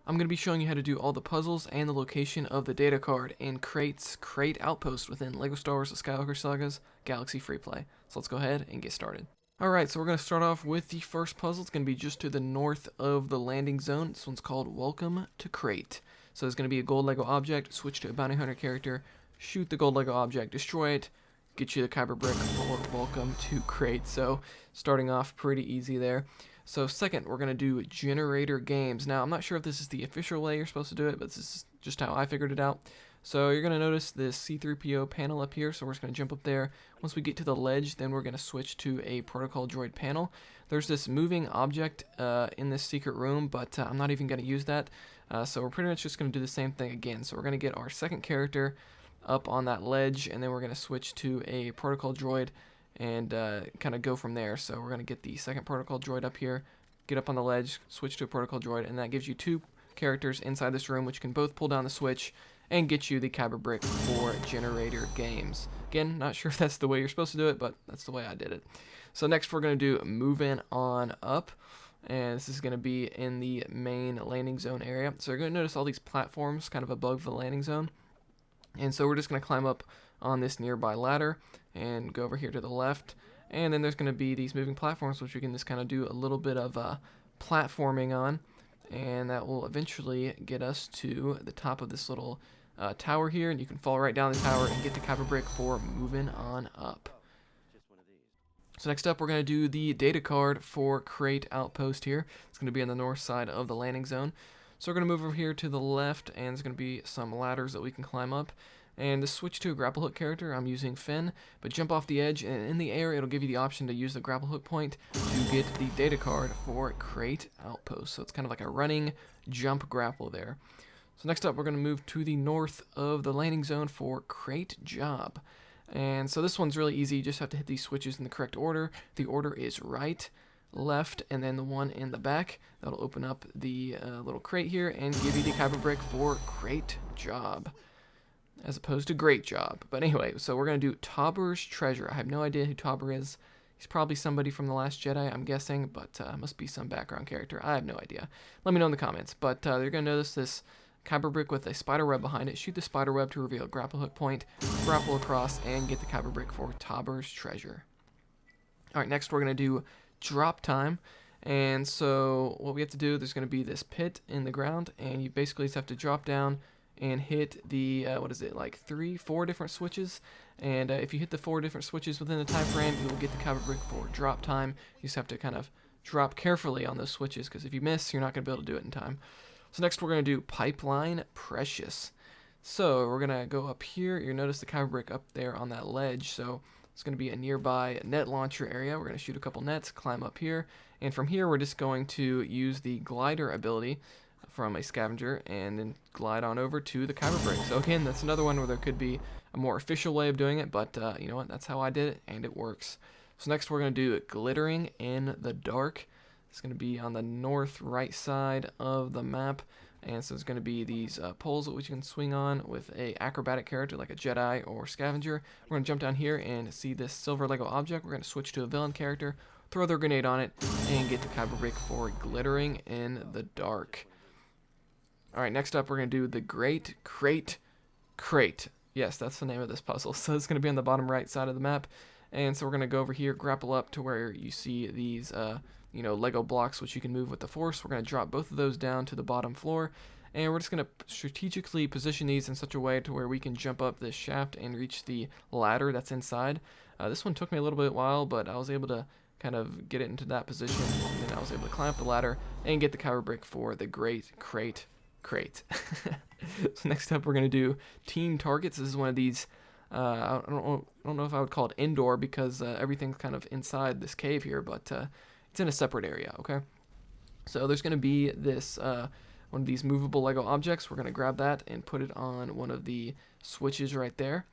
I'm going to be showing you how to do all the puzzles and the location of the data card in Crait's Crait Outpost within LEGO Star Wars: The Skywalker Saga's Galaxy Free Play. So let's go ahead and get started. Alright, so we're going to start off with the first puzzle. It's going to be just to the north of the landing zone. This one's called Welcome to Crait. So there's going to be a gold LEGO object, switch to a bounty hunter character, shoot the gold LEGO object, destroy it, get you the Kyber Brick for Welcome to Crait. So starting off pretty easy there. So second, we're going to do generator games. Now, I'm not sure if this is the official way you're supposed to do it, but this is just how I figured it out. So you're going to notice this C-3PO panel up here, so we're just going to jump up there. Once we get to the ledge, then we're going to switch to a protocol droid panel. There's this moving object in this secret room, but I'm not even going to use that. So we're pretty much just going to do the same thing again. So we're going to get our second character up on that ledge, and then we're going to switch to a protocol droid and kind of go from there. So we're going to get the second protocol droid up here, get up on the ledge, switch to a protocol droid, and that gives you two characters inside this room, which can both pull down the switch and get you the Kyber Brick for generator games. Again, not sure if that's the way you're supposed to do it, but that's the way I did it. So next we're going to do Movin On Up, and this is going to be in the main landing zone area. So you're going to notice all these platforms kind of above the landing zone, and so we're just going to climb up on this nearby ladder and go over here to the left, and then there's going to be these moving platforms which we can just kind of do a little bit of platforming on, and that will eventually get us to the top of this little tower here, and you can fall right down the tower and get the Kyber Brick for Moving On Up. So next up, we're going to do the data card for Crait Outpost here. It's going to be on the north side of the landing zone. So we're going to move over here to the left, and there's going to be some ladders that we can climb up. And to switch to a grapple hook character, I'm using Finn, but jump off the edge, and in the air, it'll give you the option to use the grapple hook point to get the data card for Crait Outpost. So it's kind of like a running jump grapple there. So next up, we're going to move to the north of the landing zone for Crait Job. And so this one's really easy. You just have to hit these switches in the correct order. The order is right, left, and then the one in the back. That'll open up the little crate here and give you the Kyber Brick for Crait Job, as opposed to Great Job. But anyway, so we're going to do Tobber's Treasure. I have no idea who Tobber is. He's probably somebody from The Last Jedi, I'm guessing, but must be some background character. I have no idea. Let me know in the comments. But you're going to notice this Kyber Brick with a spider web behind it. Shoot the spider web to reveal a grapple hook point, grapple across, and get the Kyber Brick for Tobber's Treasure. Alright, next we're going to do Drop Time. And so what we have to do, there's going to be this pit in the ground, and you basically just have to drop down and hit the, like 4 different switches. And if you hit the 4 different switches within the time frame, you will get the Kyber Brick for Drop Time. You just have to kind of drop carefully on those switches, because if you miss, you're not going to be able to do it in time. So next we're going to do Pipeline Precious. So we're going to go up here. You'll notice the Kyber Brick up there on that ledge. So it's going to be a nearby net launcher area. We're going to shoot a couple nets, climb up here. And from here, we're just going to use the glider ability from a scavenger and then glide on over to the Kyber Brick. So again, that's another one where there could be a more official way of doing it, but you know what? That's how I did it, and it works. So next we're going to do Glittering in the Dark. It's going to be on the north right side of the map, and so there's going to be these poles that we can swing on with a acrobatic character like a Jedi or scavenger. We're going to jump down here and see this silver Lego object. We're going to switch to a villain character, throw their grenade on it, and get the Kyber Brick for Glittering in the Dark. Alright, next up we're going to do the Crait Crait. Yes, that's the name of this puzzle. So it's going to be on the bottom right side of the map, and so we're going to go over here, grapple up to where you see these Lego blocks which you can move with the Force. We're going to drop both of those down to the bottom floor, and we're just going to strategically position these in such a way to where we can jump up this shaft and reach the ladder that's inside. This one took me a little bit while, but I was able to kind of get it into that position, and then I was able to climb up the ladder and get the Kyber Brick for the Crait Crait. So next up we're going to do Team Targets. This is one of these, I don't know if I would call it indoor, because everything's kind of inside this cave here, but it's in a separate area, okay? So there's going to be this one of these movable Lego objects. We're going to grab that and put it on one of the switches right there.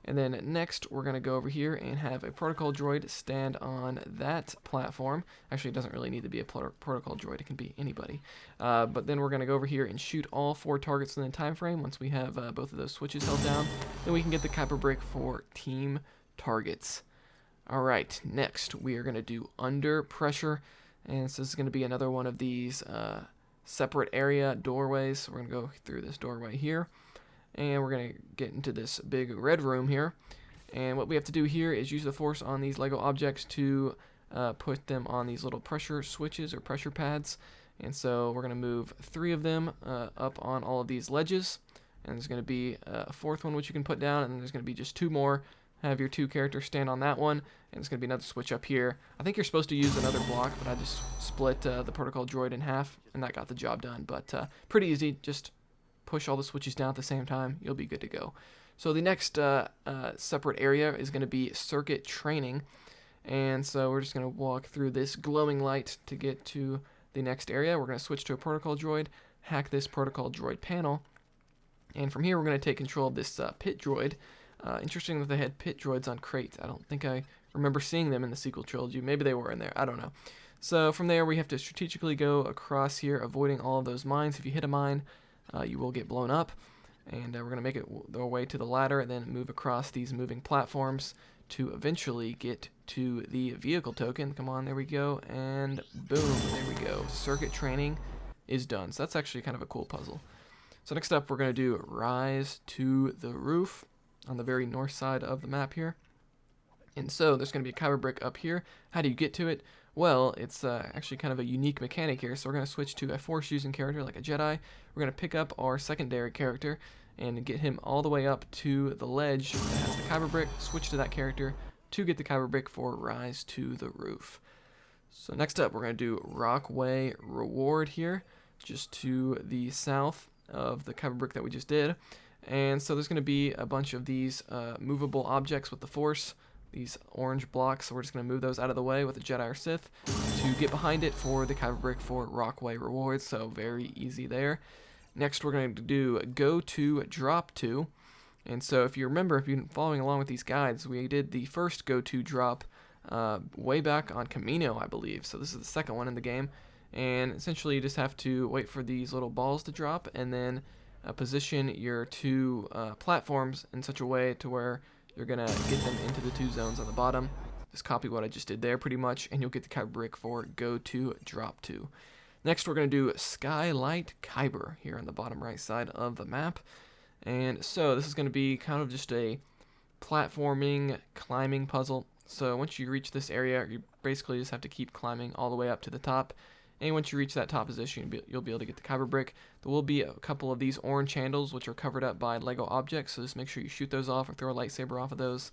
And then next, we're going to go over here and have a protocol droid stand on that platform. Actually, it doesn't really need to be a protocol droid. It can be anybody. But then we're going to go over here and shoot all 4 targets within the time frame. Once we have both of those switches held down, then we can get the Kyber Brick for Team Targets. Alright, next we are going to do Under Pressure. And so this is going to be another one of these separate area doorways. So we're going to go through this doorway here, and we're going to get into this big red room here. And what we have to do here is use the force on these Lego objects to put them on these little pressure switches or pressure pads. And so we're going to move 3 of them up on all of these ledges. And there's going to be a 4th one which you can put down, and then there's going to be just 2 more. Have your 2 characters stand on that one, and there's going to be another switch up here. I think you're supposed to use another block, but I just split the protocol droid in half, and that got the job done. But pretty easy, just push all the switches down at the same time, you'll be good to go. So the next separate area is going to be circuit training, and so we're just going to walk through this glowing light to get to the next area. We're going to switch to a protocol droid, hack this protocol droid panel, and from here we're going to take control of this pit droid. Interesting that they had pit droids on Crait. I don't think I remember seeing them in the sequel trilogy. Maybe they were in there. I don't know. So from there, we have to strategically go across here, avoiding all of those mines. If you hit a mine, you will get blown up. And we're going to make it our way to the ladder and then move across these moving platforms to eventually get to the vehicle token. Come on, there we go. And boom, there we go. Circuit training is done. So that's actually kind of a cool puzzle. So next up, we're going to do Rise to the Roof on the very north side of the map here. And so there's going to be a Kyber brick up here. How do you get to it? Well, it's actually kind of a unique mechanic here. So we're going to switch to a force using character like a Jedi. We're going to pick up our secondary character and get him all the way up to the ledge that has the Kyber brick, switch to that character to get the Kyber brick for Rise to the Roof. So next up, we're going to do Rockway Reward here, just to the south of the Kyber brick that we just did. And so there's going to be a bunch of these movable objects with the Force, these orange blocks. So we're just going to move those out of the way with a Jedi or Sith to get behind it for the Kyber brick for Rockway Reward. So very easy there. Next, we're going to do Go To, Drop To. And so if you remember, if you've been following along with these guides, we did the first Go To drop way back on Camino, I believe. So this is the second one in the game. And essentially, you just have to wait for these little balls to drop and then position your 2 platforms in such a way to where you're going to get them into the 2 zones on the bottom. Just copy what I just did there pretty much, and you'll get the Kyber brick for Go To, Drop To. Next, we're going to do Skylight Kyber here on the bottom right side of the map. And so this is going to be kind of just a platforming, climbing puzzle. So once you reach this area, you basically just have to keep climbing all the way up to the top. And once you reach that top position, you'll be able to get the Kyber brick. There will be a couple of these orange handles, which are covered up by Lego objects, so just make sure you shoot those off or throw a lightsaber off of those.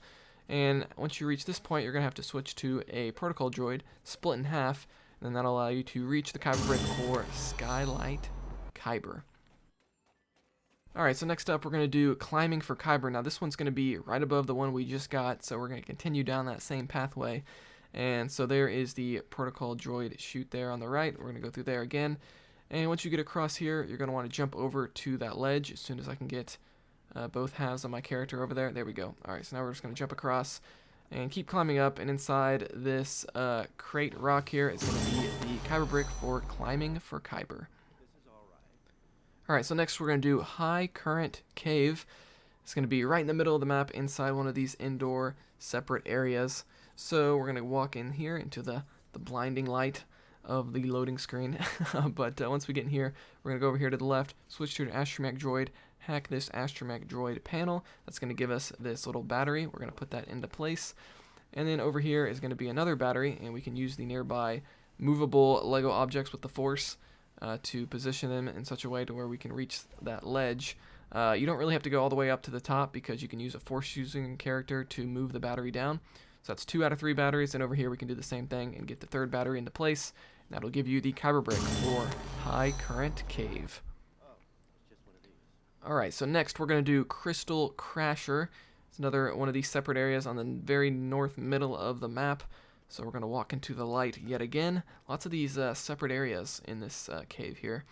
And once you reach this point, you're going to have to switch to a protocol droid, split in half, and then that'll allow you to reach the Kyber brick for Skylight Kyber. Alright, so next up we're going to do Climbing for Kyber. Now this one's going to be right above the one we just got, so we're going to continue down that same pathway. And so there is the protocol droid chute there on the right. We're going to go through there again. And once you get across here, you're going to want to jump over to that ledge as soon as I can get both halves of my character over there. There we go. Alright, so now we're just going to jump across and keep climbing up. And inside this crate rock here is going to be the Kyber brick for Climbing for Kyber. Alright, so next we're going to do High Current Cave. It's going to be right in the middle of the map inside one of these indoor separate areas. So we're going to walk in here into the blinding light of the loading screen. But once we get in here, we're going to go over here to the left, switch to an astromech droid, hack this astromech droid panel. That's going to give us this little battery. We're going to put that into place. And then over here is going to be another battery, and we can use the nearby movable Lego objects with the Force to position them in such a way to where we can reach that ledge. You don't really have to go all the way up to the top because you can use a Force using character to move the battery down. So that's 2 out of 3 batteries, and over here we can do the same thing and get the 3rd battery into place. That'll give you the Kyber brick for High Current Cave. Alright, so next we're going to do Crystal Crasher. It's another one of these separate areas on the very north middle of the map. So we're going to walk into the light yet again. Lots of these separate areas in this cave here.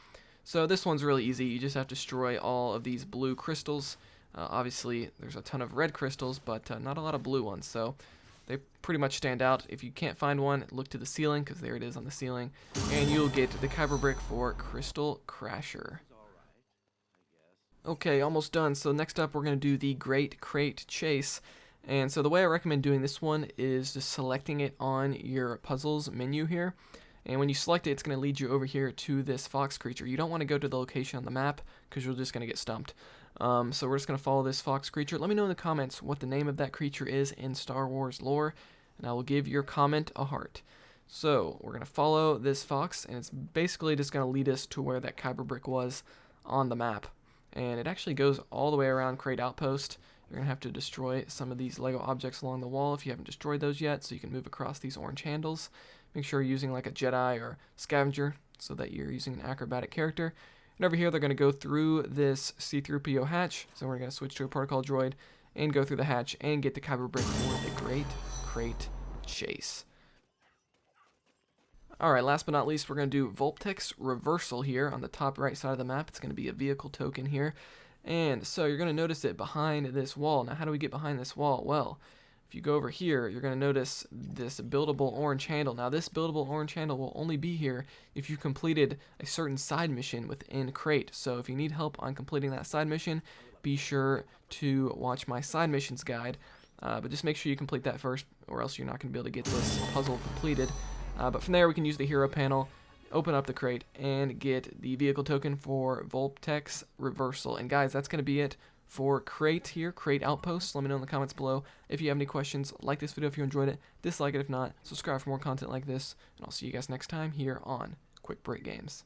So this one's really easy. You just have to destroy all of these blue crystals. Obviously, there's a ton of red crystals, but not a lot of blue ones. So they pretty much stand out. If you can't find one, look to the ceiling, because there it is on the ceiling. And you'll get the Kyber brick for Crystal Crasher. Okay, almost done. So next up, we're going to do the Crait Crait Chase. And so the way I recommend doing this one is just selecting it on your puzzles menu here. And when you select it, it's going to lead you over here to this fox creature. You don't want to go to the location on the map because you're just going to get stumped. So we're just going to follow this fox creature. Let me know in the comments what the name of that creature is in Star Wars lore, and I will give your comment a heart. So we're going to follow this fox, and it's basically just going to lead us to where that Kyber brick was on the map. And it actually goes all the way around Crait Outpost. You're going to have to destroy some of these Lego objects along the wall if you haven't destroyed those yet, so you can move across these orange handles. Make sure you're using like a Jedi or Scavenger so that you're using an acrobatic character. And over here, they're going to go through this C-3PO hatch. So we're going to switch to a protocol droid and go through the hatch and get the Kyber brick for the Great Crait Chase. Alright, last but not least, we're going to do Vulptex Reversal here on the top right side of the map. It's going to be a vehicle token here. And so you're going to notice it behind this wall. Now, how do we get behind this wall? Well, if you go over here, you're going to notice this buildable orange handle. Now, this buildable orange handle will only be here if you completed a certain side mission within Crait. So if you need help on completing that side mission, be sure to watch my side missions guide. But just make sure you complete that first, or else you're not going to be able to get this puzzle completed. But from there, we can use the hero panel, open up the crate, and get the vehicle token for Vulptex Reversal. And guys, that's going to be it for Crait here, Crait Outpost. Let me know in the comments below if you have any questions. Like this video if you enjoyed it, dislike it if not, subscribe for more content like this, and I'll see you guys next time here on Quick Break Games.